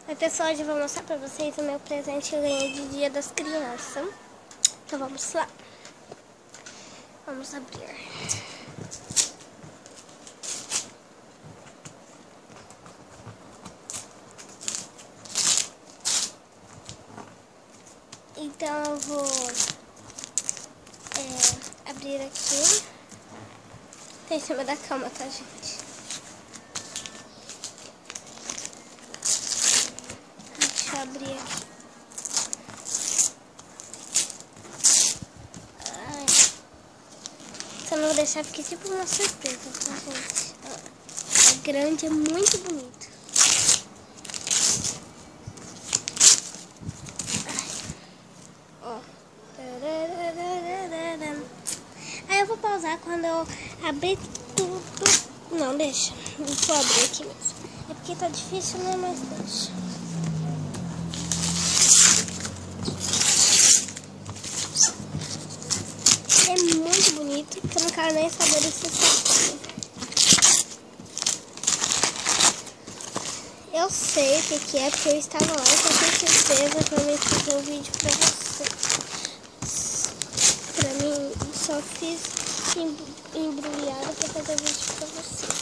Oi pessoal, hoje eu vou mostrar pra vocês o meu presente que eu ganhei de Dia das Crianças. Então vamos lá. Vamos abrir. Então eu vou abrir aqui. Tá em cima da cama, tá, gente? Deixa eu abrir aqui. Se eu não deixar, fica tipo uma surpresa, tá, gente? É grande, é muito bonito. Ó. Aí eu vou pausar quando eu abrir tudo. Não, deixa. Vou abrir aqui mesmo. É porque tá difícil, né? Mas deixa. É muito bonito, que eu não quero nem saber desse sapato. Eu sei o que é, porque eu estava lá e eu tenho certeza pra mim fazer um vídeo pra vocês. Pra mim, só fiz embrulhada pra fazer vídeo pra vocês.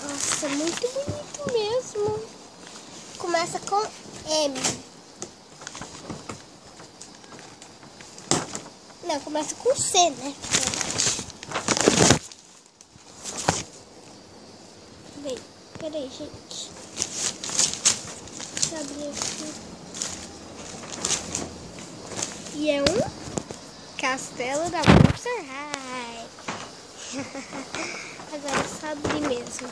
Nossa, muito bonito mesmo. Começa com M. Não, começa com C, né? Bem, peraí, gente. Deixa eu abrir aqui. E é um castelo da Monster High. Agora é só abrir mesmo.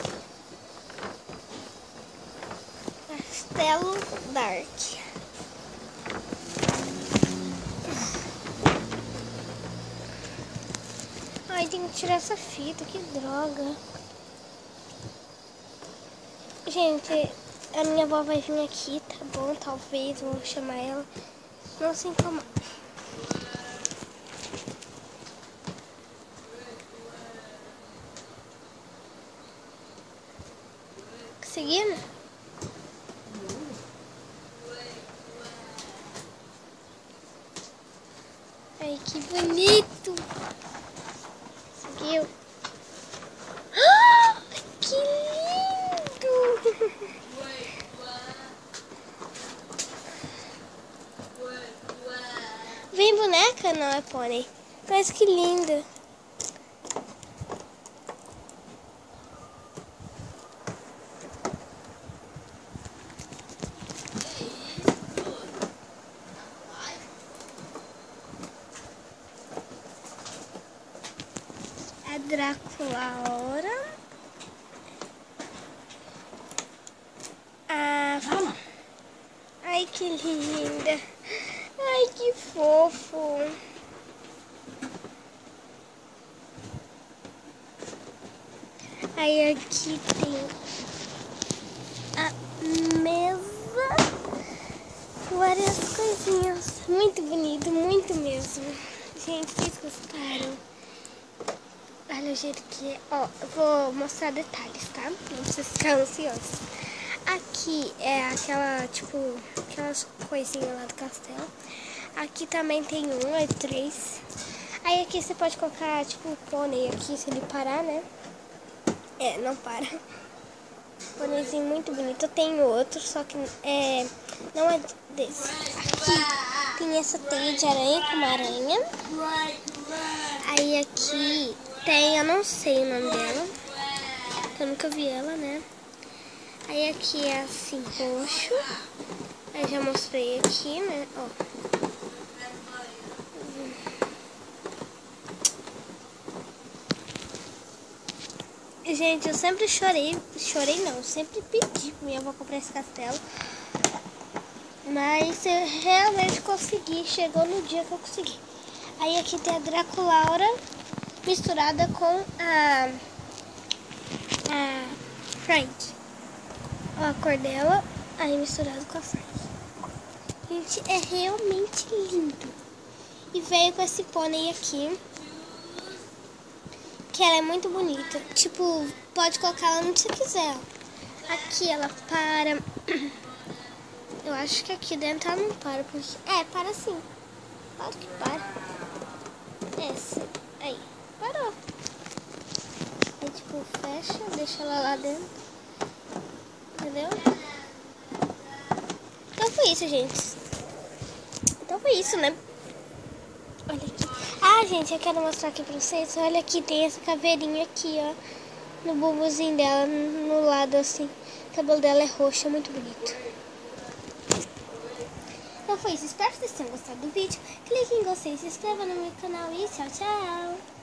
Castelo Dark. Ai, tem que tirar essa fita, que droga. Gente, a minha avó vai vir aqui, tá bom? Talvez, vou chamar ela. Não se incomode. Conseguindo? Ai, que bonito! Conseguiu? Ah, que lindo! Vem boneca? Não, é pônei. Mas que lindo! A Draculaura. Ai, que linda. Ai, que fofo. Aí aqui tem a mesa. Várias coisinhas. Muito bonito, muito mesmo. Gente, vocês gostaram? Olha o jeito que é. Ó, eu vou mostrar detalhes, tá? Não precisa ficar ansiosos. Aqui é aquela, tipo, aquelas coisinhas lá do castelo. Aqui também tem um, é 3. Aí aqui você pode colocar, tipo, o pônei aqui, se ele parar, né? É, não para. Pôneizinho muito bonito. Eu tenho outro, só que não é desse. Aqui tem essa teia de aranha com uma aranha. Aí aqui tem, eu não sei o nome dela. Eu nunca vi ela, né? Aí aqui é assim, roxo. Eu já mostrei aqui, né? Ó. Gente, eu sempre chorei não, sempre pedi pra minha avó comprar esse castelo. Mas eu realmente consegui, chegou no dia que eu consegui. Aí aqui tem a Draculaura misturada com a Frank. Ó, a cor dela, aí misturado com a Frank. Gente, é realmente lindo. E veio com esse pônei aqui, que ela é muito bonita. Tipo, pode colocar ela onde você quiser. Aqui ela para. Eu acho que aqui dentro ela não para. Porque... para sim. Claro que para. Aí, parou. Aí tipo, fecha, deixa ela lá dentro. Entendeu? Então foi isso, gente. Então foi isso, né? Olha aqui. Gente, eu quero mostrar aqui pra vocês. Olha aqui, tem esse caveirinho aqui, ó. No bubuzinho dela, no lado assim. O cabelo dela é roxo, é muito bonito. Então foi isso. Espero que vocês tenham gostado do vídeo. Clique em gostei, se inscreva no meu canal e tchau, tchau.